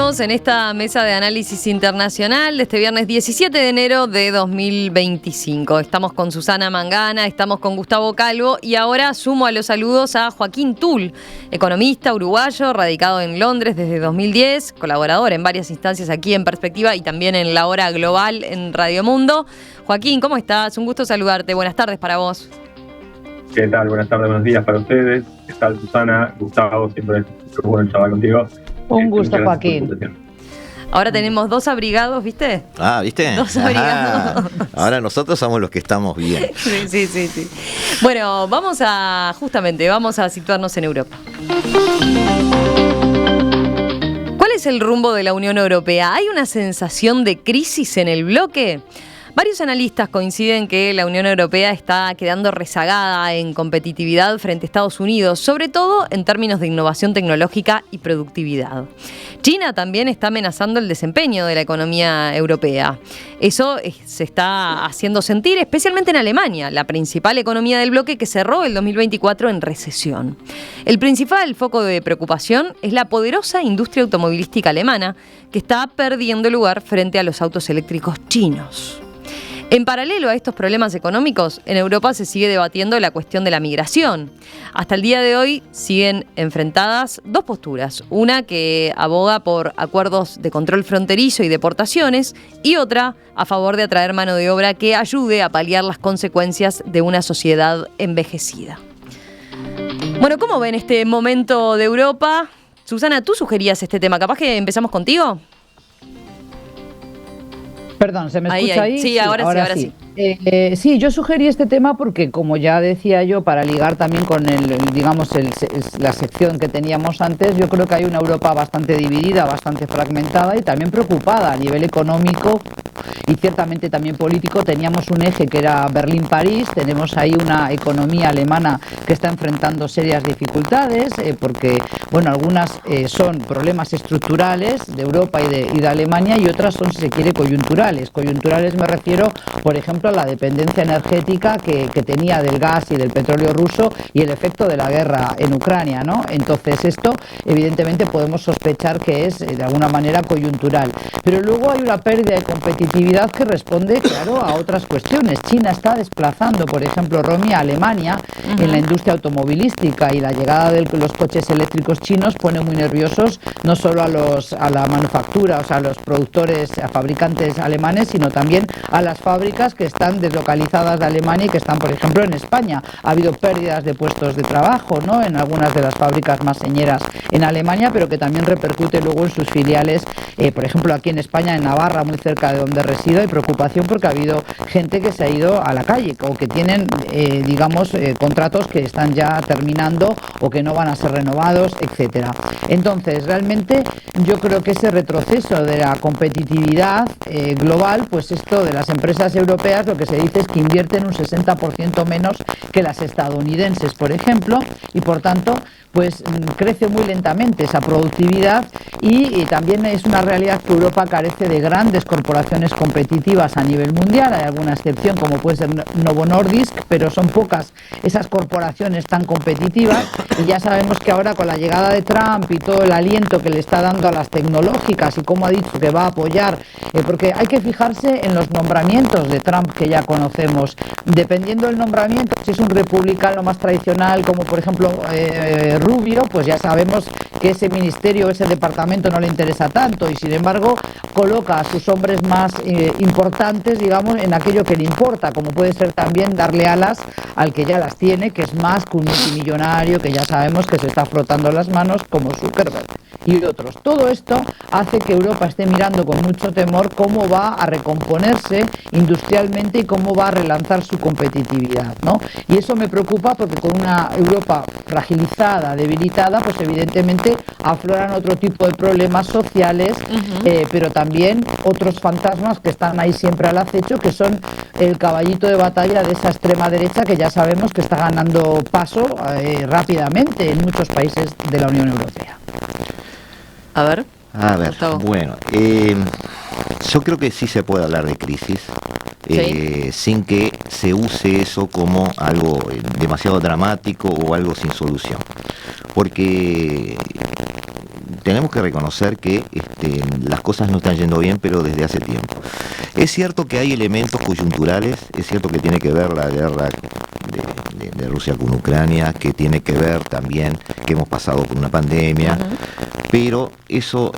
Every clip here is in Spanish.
Seguimos en esta mesa de análisis internacional de este viernes 17 de enero de 2025. Estamos con Susana Mangana, estamos con Gustavo Calvo y ahora sumo a los saludos a Joaquín Tull, economista uruguayo, radicado en Londres desde 2010, colaborador en varias instancias aquí en Perspectiva y también en La Hora Global en Radio Mundo. Joaquín, ¿cómo estás? Un gusto saludarte. Buenas tardes para vos. ¿Qué tal? Buenas tardes, buenos días para ustedes. ¿Qué tal, Susana? Gustavo, siempre es bueno charlar contigo. Un gusto, Joaquín. Ahora tenemos dos abrigados, ¿viste? Ah, ¿viste? Dos abrigados. Ahora nosotros somos los que estamos bien. Sí. Bueno, vamos a situarnos en Europa. ¿Cuál es el rumbo de la Unión Europea? ¿Hay una sensación de crisis en el bloque? Varios analistas coinciden que la Unión Europea está quedando rezagada en competitividad frente a Estados Unidos, sobre todo en términos de innovación tecnológica y productividad. China también está amenazando el desempeño de la economía europea. Eso se está haciendo sentir especialmente en Alemania, la principal economía del bloque que cerró el 2024 en recesión. El principal foco de preocupación es la poderosa industria automovilística alemana, que está perdiendo lugar frente a los autos eléctricos chinos. En paralelo a estos problemas económicos, en Europa se sigue debatiendo la cuestión de la migración. Hasta el día de hoy siguen enfrentadas dos posturas. Una que aboga por acuerdos de control fronterizo y deportaciones y otra a favor de atraer mano de obra que ayude a paliar las consecuencias de una sociedad envejecida. Bueno, ¿cómo ven este momento de Europa? Susana, tú sugerías este tema. ¿Capaz que empezamos contigo? Perdón, ¿se me escucha ahí? Sí, ahora sí. Sí, yo sugerí este tema porque, como ya decía yo, para ligar también con la sección que teníamos antes, yo creo que hay una Europa bastante dividida, bastante fragmentada y también preocupada a nivel económico y ciertamente también político. Teníamos un eje que era Berlín-París, tenemos ahí una economía alemana que está enfrentando serias dificultades porque, bueno, algunas son problemas estructurales de Europa y de Alemania y otras son, si se quiere, coyunturales. Coyunturales me refiero, por ejemplo, a la dependencia energética que tenía del gas y del petróleo ruso y el efecto de la guerra en Ucrania, ¿no? Entonces esto, evidentemente, podemos sospechar que es de alguna manera coyuntural. Pero luego hay una pérdida de competitividad que responde, claro, a otras cuestiones. China está desplazando, por ejemplo, Romy, a Alemania en la industria automovilística y la llegada de los coches eléctricos chinos pone muy nerviosos no solo a la manufactura, o sea, a los productores, a fabricantes alemanes, sino también a las fábricas que están deslocalizadas de Alemania y que están, por ejemplo, en España. Ha habido pérdidas de puestos de trabajo, ¿no?, en algunas de las fábricas más señeras en Alemania, pero que también repercute luego en sus filiales, por ejemplo, aquí en España, en Navarra, muy cerca de donde resido. Hay preocupación porque ha habido gente que se ha ido a la calle o que tienen, contratos que están ya terminando o que no van a ser renovados, etcétera. Entonces, realmente yo creo que ese retroceso de la competitividad global, pues esto de las empresas europeas, lo que se dice es que invierten un 60% menos que las estadounidenses, por ejemplo, y por tanto, pues crece muy lentamente esa productividad y también es una realidad que Europa carece de grandes corporaciones competitivas a nivel mundial. Hay alguna excepción, como puede ser Novo Nordisk, pero son pocas esas corporaciones tan competitivas y ya sabemos que ahora con la llegada de Trump y todo el aliento que le está dando a las tecnológicas y como ha dicho que va a apoyar, porque hay que fijarse en los nombramientos de Trump que ya conocemos. Dependiendo del nombramiento, si es un republicano más tradicional como por ejemplo Rubio, pues ya sabemos que ese ministerio, ese departamento no le interesa tanto y sin embargo coloca a sus hombres más importantes, digamos, en aquello que le importa, como puede ser también darle alas al que ya las tiene, que es más que un multimillonario que ya sabemos que se está frotando las manos como Zuckerberg y otros. Todo esto hace que Europa esté mirando con mucho temor cómo va a recomponerse industrialmente y cómo va a relanzar su competitividad, ¿no? Y eso me preocupa porque con una Europa fragilizada, debilitada, pues evidentemente afloran otro tipo de problemas sociales, pero también otros fantasmas que están ahí siempre al acecho, que son el caballito de batalla de esa extrema derecha que ya sabemos que está ganando paso rápidamente en muchos países de la Unión Europea. A ver, bueno, yo creo que sí se puede hablar de crisis, sin que se use eso como algo demasiado dramático o algo sin solución. Porque tenemos que reconocer que las cosas no están yendo bien, pero desde hace tiempo. Es cierto que hay elementos coyunturales, es cierto que tiene que ver la guerra de Rusia con Ucrania, que tiene que ver también que hemos pasado por una pandemia, pero eso,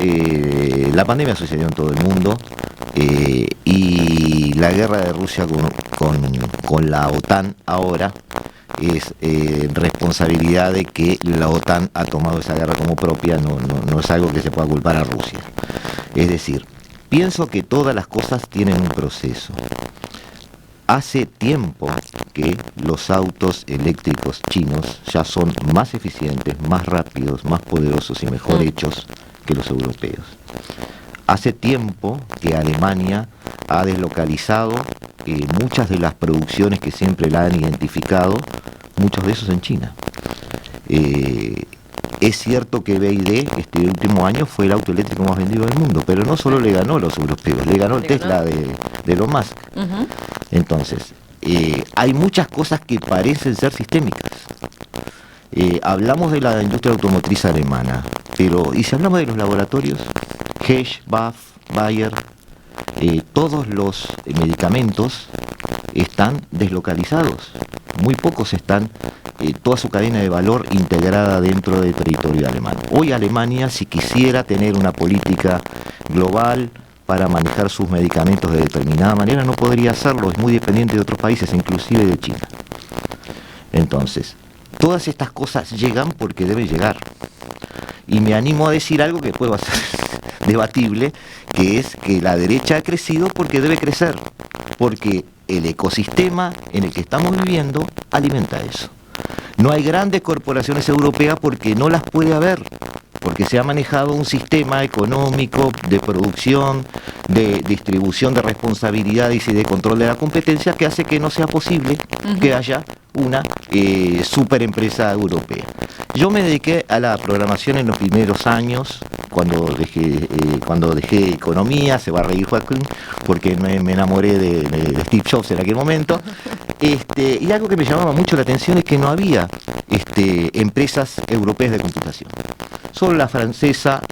la pandemia sucedió en todo el mundo, y la guerra de Rusia con la OTAN ahora es responsabilidad de que la OTAN ha tomado esa guerra como propia, no es algo que se pueda culpar a Rusia. Es decir, pienso que todas las cosas tienen un proceso. Hace tiempo que los autos eléctricos chinos ya son más eficientes, más rápidos, más poderosos y mejor hechos que los europeos. Hace tiempo que Alemania ha deslocalizado muchas de las producciones que siempre la han identificado, muchos de esos en China. Es cierto que BYD este último año fue el auto eléctrico más vendido del mundo, pero no solo le ganó a los europeos, le ganó el Tesla de Elon Musk. Entonces, hay muchas cosas que parecen ser sistémicas. Hablamos de la industria automotriz alemana, pero ¿y si hablamos de los laboratorios? Hesch, BAF, Bayer, todos los medicamentos están deslocalizados. Muy pocos están, toda su cadena de valor integrada dentro del territorio alemán. Hoy Alemania, si quisiera tener una política global para manejar sus medicamentos de determinada manera, no podría hacerlo, es muy dependiente de otros países, inclusive de China. Entonces, todas estas cosas llegan porque deben llegar. Y me animo a decir algo que puede ser debatible, que es que la derecha ha crecido porque debe crecer, porque el ecosistema en el que estamos viviendo alimenta eso. No hay grandes corporaciones europeas porque no las puede haber, porque se ha manejado un sistema económico de producción, de distribución de responsabilidades y de control de la competencia que hace que no sea posible que haya una superempresa europea. Yo me dediqué a la programación en los primeros años, cuando dejé economía, se va a reír Joaquín, porque me enamoré de Steve Jobs en aquel momento, y algo que me llamaba mucho la atención es que no había empresas europeas de computación. Solo la francesa,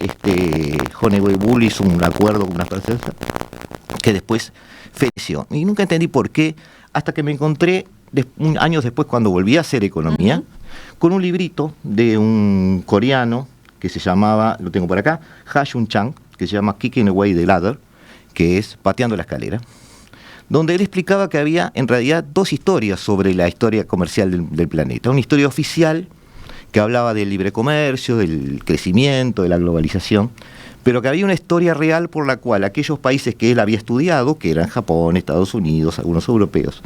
Honeywell Bull hizo un acuerdo con una francesa que después falleció. Y nunca entendí por qué, hasta que me encontré años después, cuando volví a hacer economía, con un librito de un coreano que se llamaba, lo tengo por acá, Ha Shun Chang, que se llama Kicking Away the Ladder, que es Pateando la Escalera, donde él explicaba que había en realidad dos historias sobre la historia comercial del planeta. Una historia oficial que hablaba del libre comercio, del crecimiento, de la globalización, pero que había una historia real por la cual aquellos países que él había estudiado, que eran Japón, Estados Unidos, algunos europeos,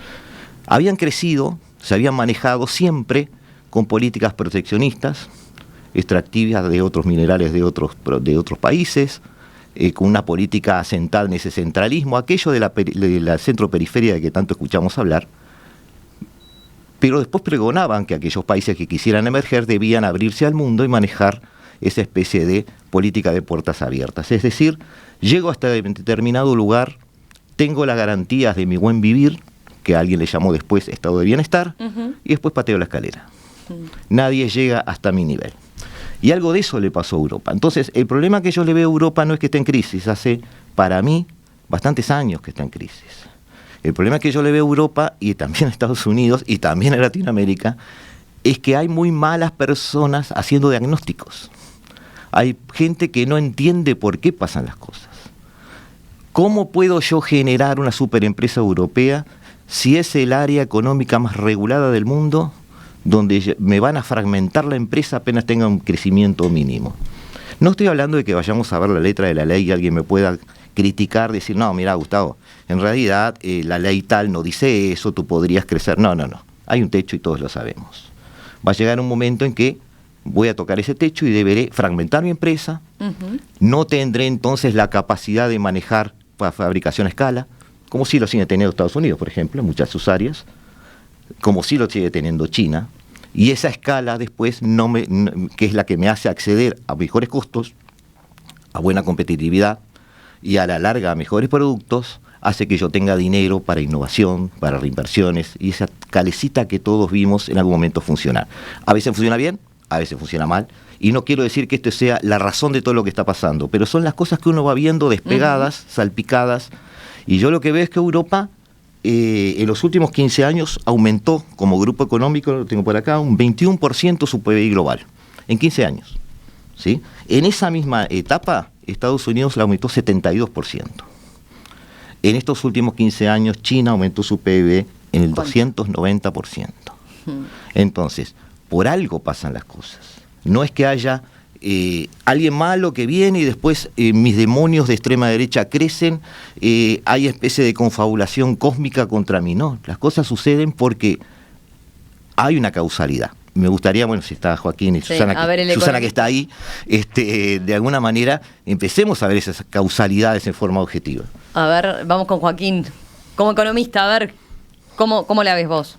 habían crecido, se habían manejado siempre con políticas proteccionistas, extractivas de otros minerales de otros países, con una política asentada en ese centralismo, aquello de la centro-periferia de que tanto escuchamos hablar, pero después pregonaban que aquellos países que quisieran emerger debían abrirse al mundo y manejar esa especie de política de puertas abiertas. Es decir, llego hasta determinado lugar, tengo las garantías de mi buen vivir, que alguien le llamó después estado de bienestar, y después pateo la escalera. Nadie llega hasta mi nivel. Y algo de eso le pasó a Europa. Entonces, el problema que yo le veo a Europa no es que esté en crisis, hace, para mí, bastantes años que está en crisis. El problema que yo le veo a Europa, y también a Estados Unidos, y también a Latinoamérica, es que hay muy malas personas haciendo diagnósticos. Hay gente que no entiende por qué pasan las cosas. ¿Cómo puedo yo generar una superempresa europea si es el área económica más regulada del mundo, donde me van a fragmentar la empresa apenas tenga un crecimiento mínimo? No estoy hablando de que vayamos a ver la letra de la ley y alguien me pueda criticar, decir, no, mira, Gustavo, en realidad la ley tal no dice eso, tú podrías crecer. No. Hay un techo y todos lo sabemos. Va a llegar un momento en que voy a tocar ese techo y deberé fragmentar mi empresa. No tendré entonces la capacidad de manejar fabricación a escala, como sí lo sigue teniendo Estados Unidos, por ejemplo, en muchas de sus áreas, como sí lo sigue teniendo China, y esa escala después, que es la que me hace acceder a mejores costos, a buena competitividad, y a la larga a mejores productos, hace que yo tenga dinero para innovación, para reinversiones, y esa calecita que todos vimos en algún momento funcionar. A veces funciona bien, a veces funciona mal, y no quiero decir que esto sea la razón de todo lo que está pasando, pero son las cosas que uno va viendo despegadas, salpicadas, y yo lo que veo es que Europa en los últimos 15 años aumentó como grupo económico, lo tengo por acá, un 21% su PBI global, en 15 años. ¿Sí? En esa misma etapa, Estados Unidos la aumentó 72%. En estos últimos 15 años, China aumentó su PIB en el 290%. Entonces, por algo pasan las cosas. No es que haya alguien malo que viene y después mis demonios de extrema derecha crecen, hay especie de confabulación cósmica contra mí. No, las cosas suceden porque hay una causalidad. Me gustaría, bueno, si está Joaquín y Susana, Susana que está ahí, de alguna manera empecemos a ver esas causalidades en forma objetiva. A ver, vamos con Joaquín. Como economista, a ver, ¿cómo la ves vos?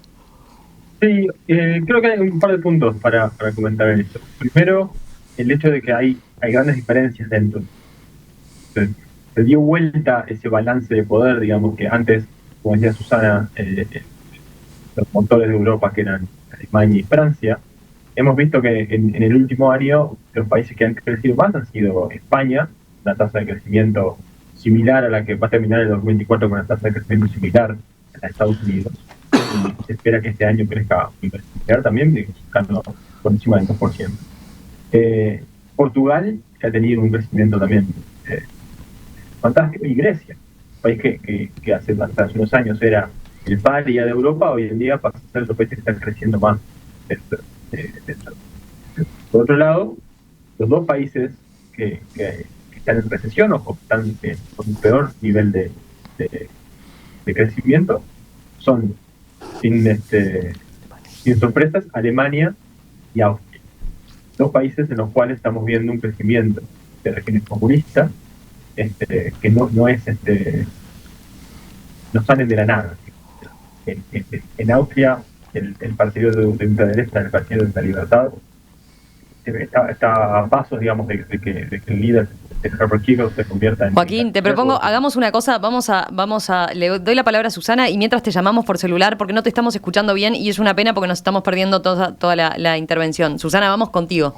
Sí, creo que hay un par de puntos para comentar en esto. Primero, el hecho de que hay grandes diferencias dentro. Se dio vuelta ese balance de poder, digamos, que antes, como decía Susana, los motores de Europa, que eran Alemania y Francia, hemos visto que en el último año los países que han crecido más han sido España, una tasa de crecimiento similar a la que va a terminar el 2024 con una tasa de crecimiento similar a la de Estados Unidos. Y se espera que este año crezca similar también, buscando por encima del 2%. Portugal que ha tenido un crecimiento también fantástico, y Grecia, un país que hace unos años era el paria de Europa, hoy en día pasa a ser los países que están creciendo más. Por otro lado, los dos países que están en recesión o están con un peor nivel de crecimiento son, sin sorpresas, Alemania y Austria. Dos países en los cuales estamos viendo un crecimiento de regiones comunistas que no es no salen de la nada. En Austria, el partido de ultraderecha, el partido de la libertad, está a pasos, digamos, de que el líder de Herbert Kickl se convierta en... Joaquín, te propongo, hagamos una cosa, vamos a le doy la palabra a Susana y mientras te llamamos por celular porque no te estamos escuchando bien y es una pena porque nos estamos perdiendo toda la intervención. Susana, vamos contigo.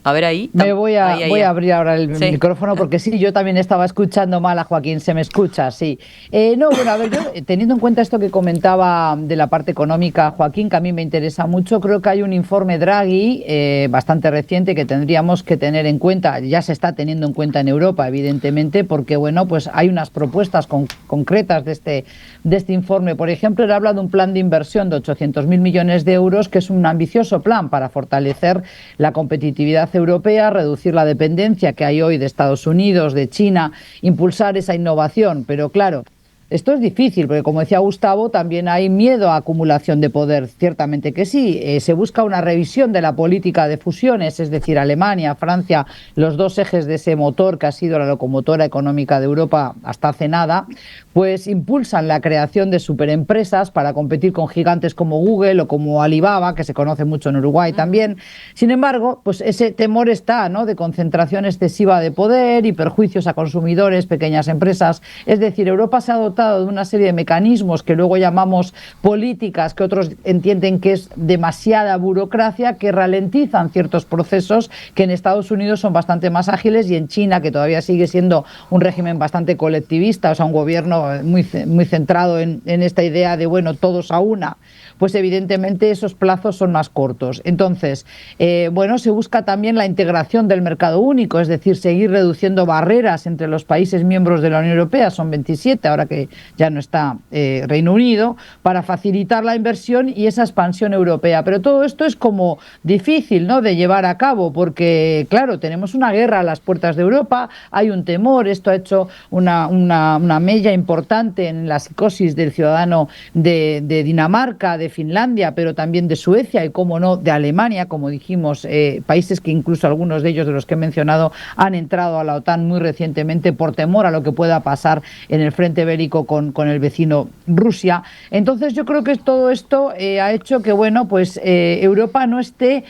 A ver ahí. Voy a abrir ahora el micrófono porque sí, yo también estaba escuchando mal a Joaquín, se me escucha, sí. A ver, yo teniendo en cuenta esto que comentaba de la parte económica, Joaquín, que a mí me interesa mucho, creo que hay un informe Draghi bastante reciente que tendríamos que tener en cuenta, ya se está teniendo en cuenta en Europa, evidentemente, porque bueno, pues hay unas propuestas concretas de este informe. Por ejemplo, él habla de un plan de inversión de 800.000 millones de euros, que es un ambicioso plan para fortalecer la competitividad europea, reducir la dependencia que hay hoy de Estados Unidos, de China, impulsar esa innovación. Pero claro, esto es difícil, porque como decía Gustavo, también hay miedo a acumulación de poder, ciertamente que sí. Se busca una revisión de la política de fusiones, es decir, Alemania, Francia, los dos ejes de ese motor que ha sido la locomotora económica de Europa hasta hace nada, pues impulsan la creación de superempresas para competir con gigantes como Google o como Alibaba, que se conoce mucho en Uruguay también. Sin embargo, pues ese temor está, ¿no?, de concentración excesiva de poder y perjuicios a consumidores, pequeñas empresas. Es decir, Europa se ha dotado de una serie de mecanismos que luego llamamos políticas, que otros entienden que es demasiada burocracia, que ralentizan ciertos procesos que en Estados Unidos son bastante más ágiles y en China, que todavía sigue siendo un régimen bastante colectivista, o sea, un gobierno muy centrado en esta idea de, bueno, todos a una, pues evidentemente esos plazos son más cortos. Entonces, se busca también la integración del mercado único, es decir, seguir reduciendo barreras entre los países miembros de la Unión Europea, son 27, ahora que ya no está Reino Unido, para facilitar la inversión y esa expansión europea. Pero todo esto es como difícil, ¿no?, de llevar a cabo, porque, claro, tenemos una guerra a las puertas de Europa, hay un temor, esto ha hecho una mella importante en la psicosis del ciudadano de Dinamarca, de Finlandia, pero también de Suecia y, cómo no, de Alemania, como dijimos, países que incluso algunos de ellos, de los que he mencionado, han entrado a la OTAN muy recientemente por temor a lo que pueda pasar en el frente bélico con el vecino Rusia. Entonces yo creo que todo esto ha hecho que, bueno, pues Europa no esté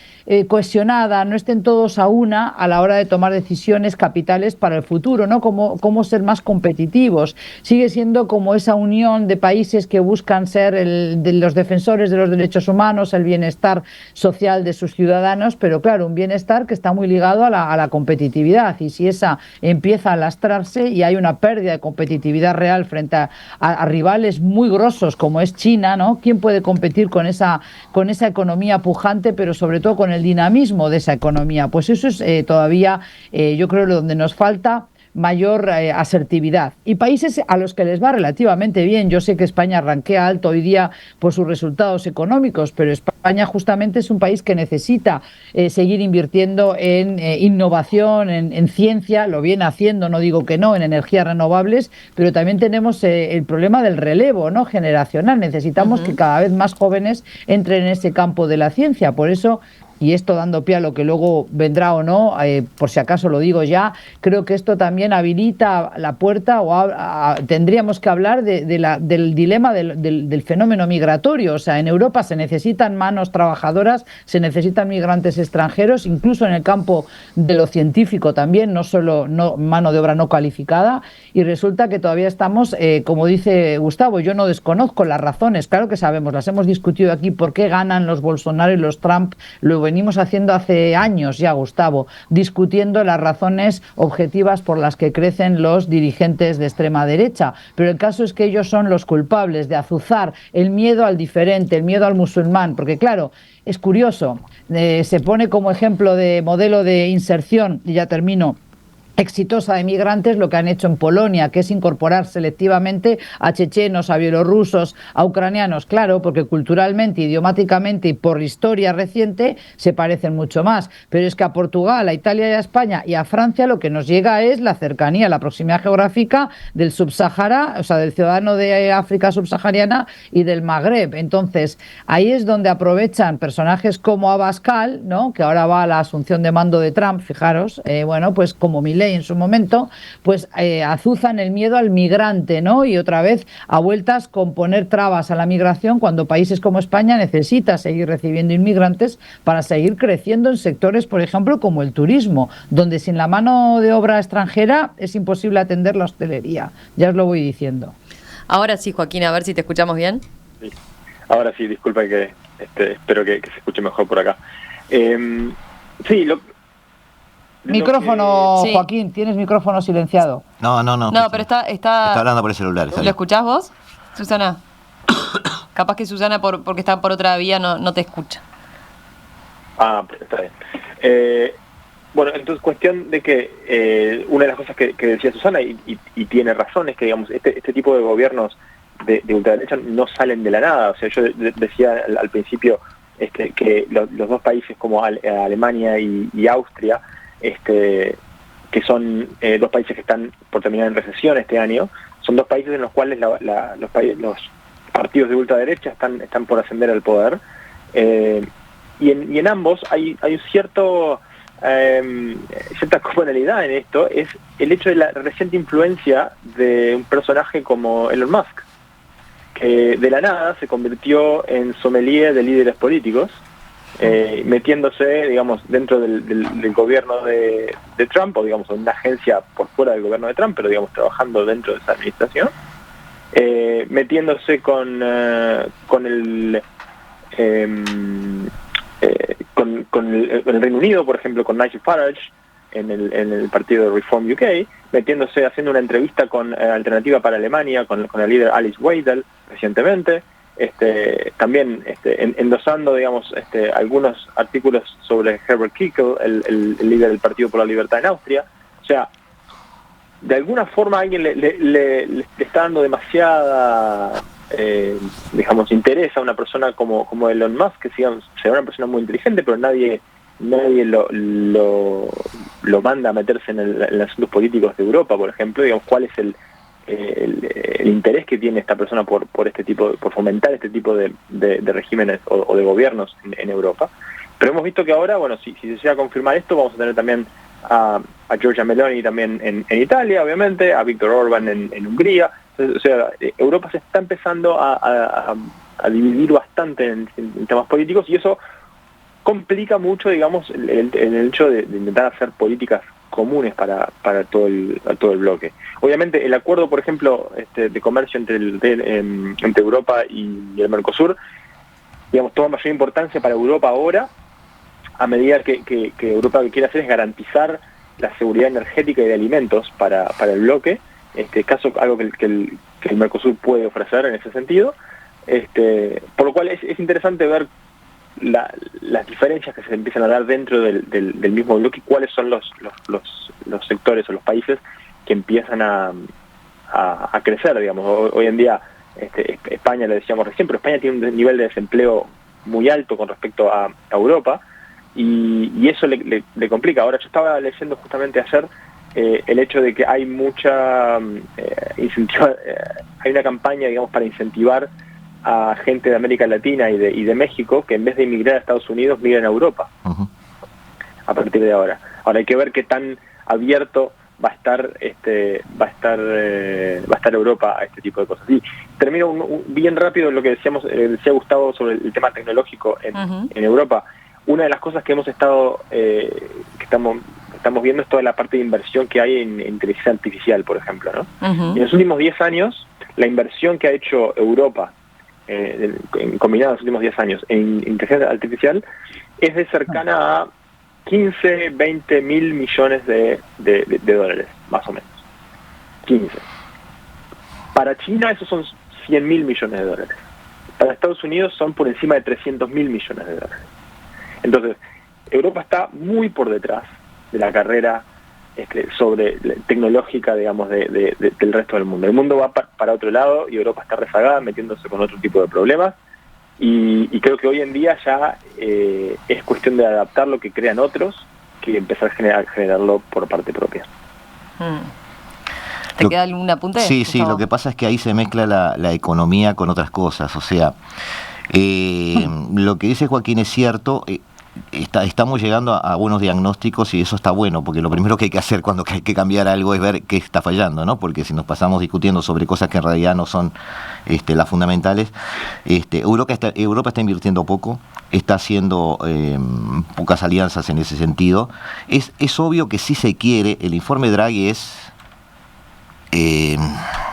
cohesionada, no estén todos a una a la hora de tomar decisiones capitales para el futuro, ¿no? Cómo ser más competitivos. Sigue siendo como esa unión de países que buscan ser de los defensores de los derechos humanos, el bienestar social de sus ciudadanos, pero claro, un bienestar que está muy ligado a la competitividad, y si esa empieza a lastrarse y hay una pérdida de competitividad real frente a rivales muy grosos como es China, ¿no? ¿Quién puede competir con esa economía pujante, pero sobre todo con el dinamismo de esa economía? Pues eso es todavía, yo creo, donde nos falta mayor asertividad. Y países a los que les va relativamente bien, yo sé que España ranquea alto hoy día por sus resultados económicos, pero España justamente es un país que necesita seguir invirtiendo en innovación, en ciencia, lo viene haciendo, no digo que no, en energías renovables, pero también tenemos el problema del relevo, ¿no?, generacional. Necesitamos que cada vez más jóvenes entren en ese campo de la ciencia. Por eso, y esto dando pie a lo que luego vendrá o no, por si acaso lo digo ya, creo que esto también habilita la puerta, tendríamos que hablar del dilema del fenómeno migratorio. O sea, en Europa se necesitan manos trabajadoras, se necesitan migrantes extranjeros, incluso en el campo de lo científico también, no solo mano de obra no cualificada, y resulta que todavía estamos, como dice Gustavo, yo no desconozco las razones, claro que sabemos, las hemos discutido aquí, por qué ganan los Bolsonaro y los Trump. Lo venimos haciendo hace años ya, Gustavo, discutiendo las razones objetivas por las que crecen los dirigentes de extrema derecha, pero el caso es que ellos son los culpables de azuzar el miedo al diferente, el miedo al musulmán, porque claro, es curioso, se pone como ejemplo de modelo de inserción, y ya termino, exitosa de migrantes lo que han hecho en Polonia, que es incorporar selectivamente a chechenos, a bielorrusos, a ucranianos, claro, porque culturalmente, idiomáticamente y por historia reciente se parecen mucho más, pero es que a Portugal, a Italia y a España y a Francia lo que nos llega es la cercanía, la proximidad geográfica del subsahara, o sea, del ciudadano de África subsahariana y del Magreb. Entonces, ahí es donde aprovechan personajes como Abascal, ¿no?, que ahora va a la asunción de mando de Trump, fijaros, bueno, pues como Milei en su momento, pues azuzan el miedo al migrante, ¿no? Y otra vez a vueltas con poner trabas a la migración, cuando países como España necesita seguir recibiendo inmigrantes para seguir creciendo en sectores, por ejemplo, como el turismo, donde sin la mano de obra extranjera es imposible atender la hostelería. Ya os lo voy diciendo. Ahora sí, Joaquín, a ver si te escuchamos bien. Sí. Ahora sí, disculpa que espero que se escuche mejor por acá. Sí, Micrófono, sí. Joaquín, tienes micrófono silenciado. No, pero está hablando por el celular. ¿Lo escuchás vos, Susana? Capaz que Susana, porque está por otra vía, no te escucha. Está bien. Bueno, entonces cuestión de que una de las cosas que decía Susana, y tiene razón, es que digamos este tipo de gobiernos de ultraderecha no salen de la nada. O sea, yo decía al principio que los dos países como Alemania y Austria, que son dos países que están por terminar en recesión este año, son dos países en los cuales los partidos de ultraderecha están por ascender al poder, y en ambos hay cierta commonalidad en esto, es el hecho de la reciente influencia de un personaje como Elon Musk, que de la nada se convirtió en sommelier de líderes políticos, metiéndose, digamos, dentro del gobierno de Trump, o digamos, en una agencia por fuera del gobierno de Trump, pero digamos, trabajando dentro de esa administración, metiéndose con el Reino Unido, por ejemplo, con Nigel Farage, en el partido de Reform UK, metiéndose, haciendo una entrevista con Alternativa para Alemania, con la líder Alice Weidel, recientemente, también endosando, digamos, algunos artículos sobre Herbert Kickl, el líder del Partido por la Libertad en Austria. O sea, de alguna forma alguien le está dando demasiada, digamos, interés a una persona como Elon Musk, que será una persona muy inteligente, pero nadie lo manda a meterse en los asuntos políticos de Europa, por ejemplo. Digamos, ¿cuál es el interés que tiene esta persona por fomentar este tipo de regímenes o de gobiernos en Europa? Pero hemos visto que ahora, bueno, si se llega a confirmar esto, vamos a tener también a Giorgia Meloni también en Italia, obviamente, a Viktor Orbán en Hungría. Entonces, o sea, Europa se está empezando a dividir bastante en temas políticos, y eso complica mucho, digamos, el hecho de intentar hacer políticas comunes para todo el bloque. Obviamente el acuerdo, por ejemplo, de comercio entre Europa y el Mercosur, digamos, toma mayor importancia para Europa ahora, a medida que Europa lo que quiere hacer es garantizar la seguridad energética y de alimentos para el bloque, algo que el Mercosur puede ofrecer en ese sentido, por lo cual es interesante ver las diferencias que se empiezan a dar dentro del mismo bloque y cuáles son los sectores o los países que empiezan a crecer, digamos. Hoy en día España, lo decíamos recién, pero España tiene un nivel de desempleo muy alto con respecto a Europa y eso le complica. Ahora, yo estaba leyendo justamente ayer el hecho de que hay mucha hay una campaña, digamos, para incentivar a gente de América Latina y de México que en vez de emigrar a Estados Unidos migren a Europa. Uh-huh. A partir de ahora. Ahora hay que ver qué tan abierto va a estar Europa a este tipo de cosas. Y termino bien rápido lo que decía Gustavo sobre el tema tecnológico en Europa. Una de las cosas que hemos estado que estamos viendo es toda la parte de inversión que hay en inteligencia artificial, por ejemplo, ¿no? Uh-huh. En los últimos 10 años, la inversión que ha hecho Europa combinada en los últimos 10 años en inteligencia artificial es de cercana a 15, 20 mil millones de dólares, más o menos. 15. Para China esos son 100 mil millones de dólares. Para Estados Unidos son por encima de 300 mil millones de dólares. Entonces, Europa está muy por detrás de la carrera tecnológica, digamos, del resto del mundo. El mundo va para otro lado y Europa está rezagada, metiéndose con otro tipo de problemas. Y creo que hoy en día ya es cuestión de adaptar lo que crean otros que empezar a generarlo por parte propia. ¿Te queda algún apunte? Sí, lo que pasa es que ahí se mezcla la economía con otras cosas. O sea, lo que dice Joaquín es cierto. Estamos llegando a buenos diagnósticos y eso está bueno, porque lo primero que hay que hacer cuando hay que cambiar algo es ver qué está fallando, ¿no? Porque si nos pasamos discutiendo sobre cosas que en realidad no son las fundamentales, Europa está invirtiendo poco, está haciendo pocas alianzas en ese sentido. Es obvio que si se quiere, el informe Draghi es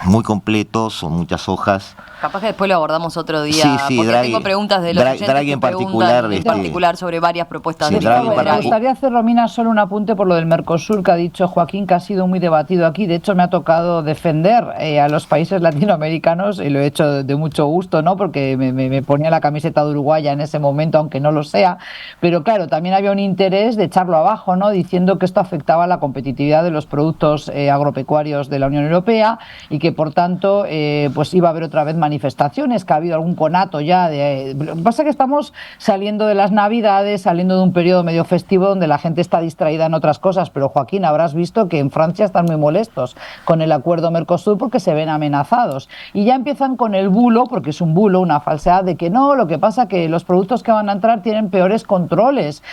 muy completo, son muchas hojas. Capaz que después lo abordamos otro día, sí, porque Draghi, tengo preguntas de los Draghi en particular, sobre varias propuestas. Sí, me gustaría hacer, Romina, solo un apunte por lo del Mercosur que ha dicho Joaquín, que ha sido muy debatido aquí. De hecho, me ha tocado defender a los países latinoamericanos y lo he hecho de mucho gusto, ¿no? Porque me ponía la camiseta de uruguaya en ese momento, aunque no lo sea. Pero claro, también había un interés de echarlo abajo, ¿no? Diciendo que esto afectaba la competitividad de los productos agropecuarios de la Unión Europea y que, por tanto, pues iba a haber otra vez manifestaciones, que ha habido algún conato ya lo que pasa es que estamos saliendo de las Navidades, saliendo de un periodo medio festivo donde la gente está distraída en otras cosas, pero Joaquín, habrás visto que en Francia están muy molestos con el acuerdo Mercosur porque se ven amenazados y ya empiezan con el bulo, porque es un bulo, una falsedad de que no, lo que pasa que los productos que van a entrar tienen peores controles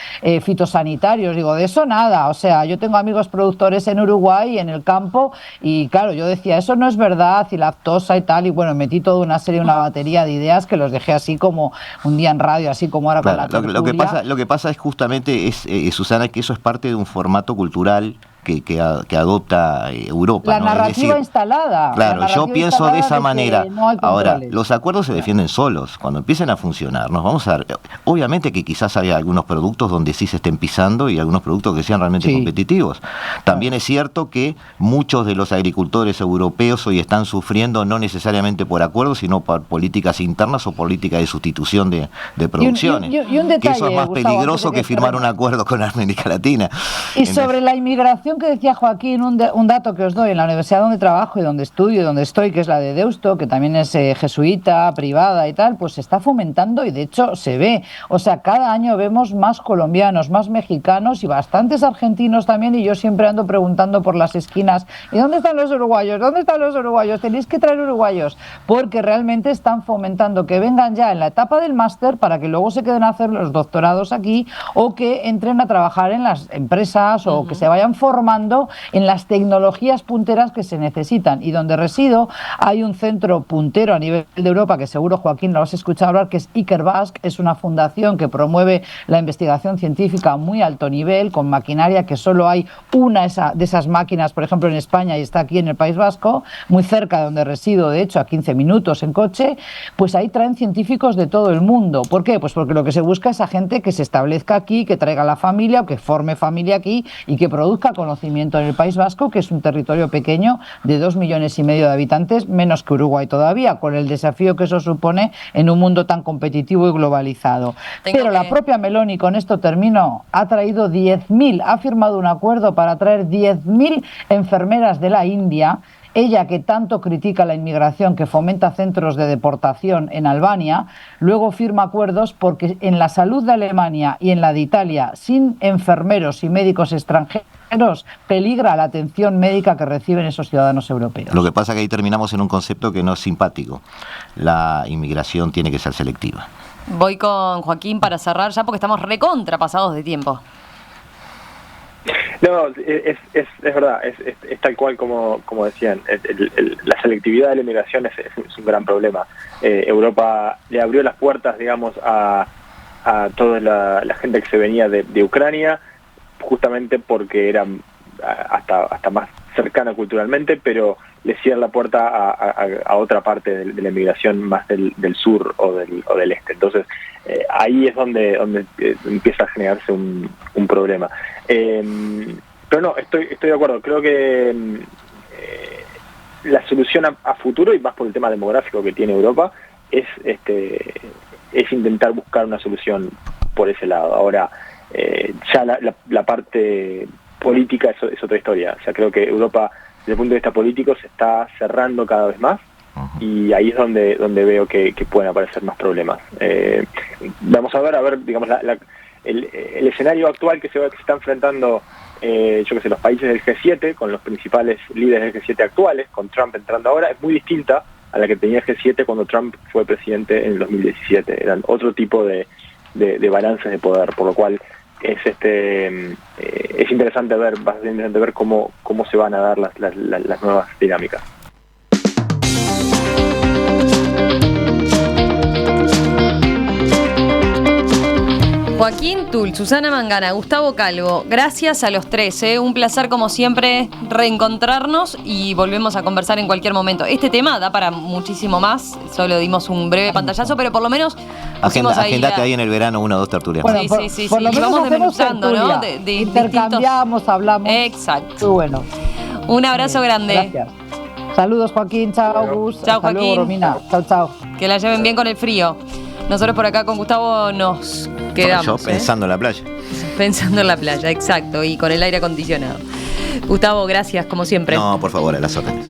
fitosanitarios. Digo, de eso nada, o sea, yo tengo amigos productores en Uruguay, en el campo, y claro, yo decía, eso no es verdad, y lactosa y tal, y bueno, metí toda una batería de ideas que los dejé así como un día en radio, así como ahora con la tertulia. Lo que pasa es justamente, Susana, que eso es parte de un formato cultural que adopta Europa. La ¿no? narrativa instalada. Claro, yo pienso de esa manera. No ahora, los acuerdos se defienden solos. Cuando empiecen a funcionar, nos vamos a dar... Obviamente que quizás haya algunos productos donde sí se estén pisando y algunos productos que sean realmente competitivos. También es cierto que muchos de los agricultores europeos hoy están sufriendo no necesariamente por acuerdos, sino por políticas internas o políticas de sustitución de producciones. Y un detalle, que eso es más Gustavo, peligroso que firmar un acuerdo con América Latina. Y sobre la inmigración que decía Joaquín, un dato que os doy, en la universidad donde trabajo y donde estudio y donde estoy, que es la de Deusto, que también es jesuita, privada y tal, pues se está fomentando y de hecho se ve. O sea, cada año vemos más colombianos, más mexicanos y bastantes argentinos también, y yo siempre ando preguntando por las esquinas, ¿y dónde están los uruguayos? ¿Dónde están los uruguayos? Tenéis que traer uruguayos, porque realmente están fomentando que vengan ya en la etapa del máster para que luego se queden a hacer los doctorados aquí o que entren a trabajar en las empresas o que se vayan formando formando en las tecnologías punteras que se necesitan. Y donde resido hay un centro puntero a nivel de Europa, que seguro, Joaquín, lo has escuchado hablar, que es Ikerbasque. Es una fundación que promueve la investigación científica a muy alto nivel, con maquinaria, que solo hay una de esas máquinas, por ejemplo, en España, y está aquí en el País Vasco, muy cerca de donde resido, de hecho, a 15 minutos en coche. Pues ahí traen científicos de todo el mundo. ¿Por qué? Pues porque lo que se busca es a gente que se establezca aquí, que traiga la familia o que forme familia aquí y que produzca conocimiento en el País Vasco, que es un territorio pequeño de 2,5 millones de habitantes, menos que Uruguay todavía, con el desafío que eso supone en un mundo tan competitivo y globalizado. Pero la propia Meloni, con esto termino, ha traído 10.000, ha firmado un acuerdo para traer 10.000 enfermeras de la India. Ella, que tanto critica la inmigración, que fomenta centros de deportación en Albania, luego firma acuerdos porque en la salud de Alemania y en la de Italia, sin enfermeros y médicos extranjeros, peligra la atención médica que reciben esos ciudadanos europeos. Lo que pasa es que ahí terminamos en un concepto que no es simpático. La inmigración tiene que ser selectiva. Voy con Joaquín para cerrar ya, porque estamos recontra pasados de tiempo. No, es verdad, es tal cual como decían. La selectividad de la inmigración es un gran problema. Europa le abrió las puertas, digamos, a toda la gente que se venía de Ucrania, justamente porque era hasta más cercana culturalmente, pero le cierra la puerta a otra parte de la inmigración más del sur o del este. Entonces, ahí es donde empieza a generarse un problema. Pero no, estoy de acuerdo. Creo que la solución a futuro, y más por el tema demográfico que tiene Europa, es intentar buscar una solución por ese lado. Ahora, ya la parte política es otra historia. O sea, creo que Europa, desde el punto de vista político, se está cerrando cada vez más, y ahí es donde veo que pueden aparecer más problemas. Vamos a ver, digamos, el escenario actual que se está enfrentando, los países del G7, con los principales líderes del G7 actuales, con Trump entrando ahora, es muy distinta a la que tenía el G7 cuando Trump fue presidente en el 2017. Eran otro tipo de balances de poder, por lo cual es interesante ver, cómo se van a dar las nuevas dinámicas. Joaquín Tull, Susana Mangana, Gustavo Calvo, gracias a los tres, un placer como siempre reencontrarnos, y volvemos a conversar en cualquier momento. Este tema da para muchísimo más, solo dimos un breve pantallazo, pero por lo menos agendate ahí en el verano 1 o 2 tertulias. Bueno, sí. Por lo menos vamos desmenuzando, ¿no? Intercambiamos, hablamos. Exacto. Muy bueno. Un abrazo grande. Gracias. Saludos, Joaquín. Chao, Gus. Chao, Hasta Joaquín. luego, Romina. Chao. Que la lleven bien con el frío. Nosotros por acá con Gustavo nos quedamos. Yo pensando en la playa. Pensando en la playa, exacto, y con el aire acondicionado. Gustavo, gracias, como siempre. No, por favor, a las órdenes.